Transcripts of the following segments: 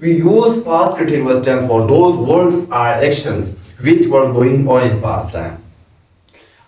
We use past continuous tense for those words or actions which were going on in past time.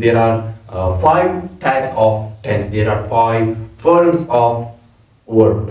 there are 5 types of tense, there are 5 forms of verb.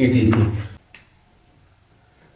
etc.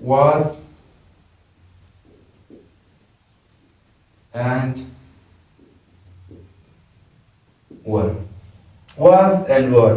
was and were. was and were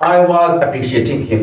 I was appreciating him.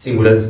singular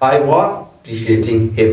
I was appreciating him.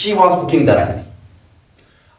she was cooking the rice.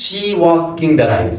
she was cooking the rice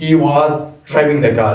he was driving the car.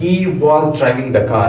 he was driving the car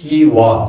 he was.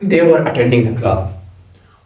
they were attending the class.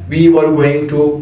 we were going to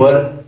were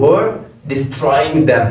were destroying them.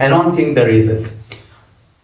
announcing the result.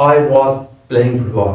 I was playing football.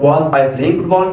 Was I playing football؟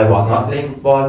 I was not playing football.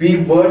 We were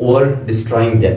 were destroying them.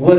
were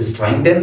destroying them.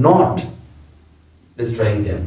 not destroying them.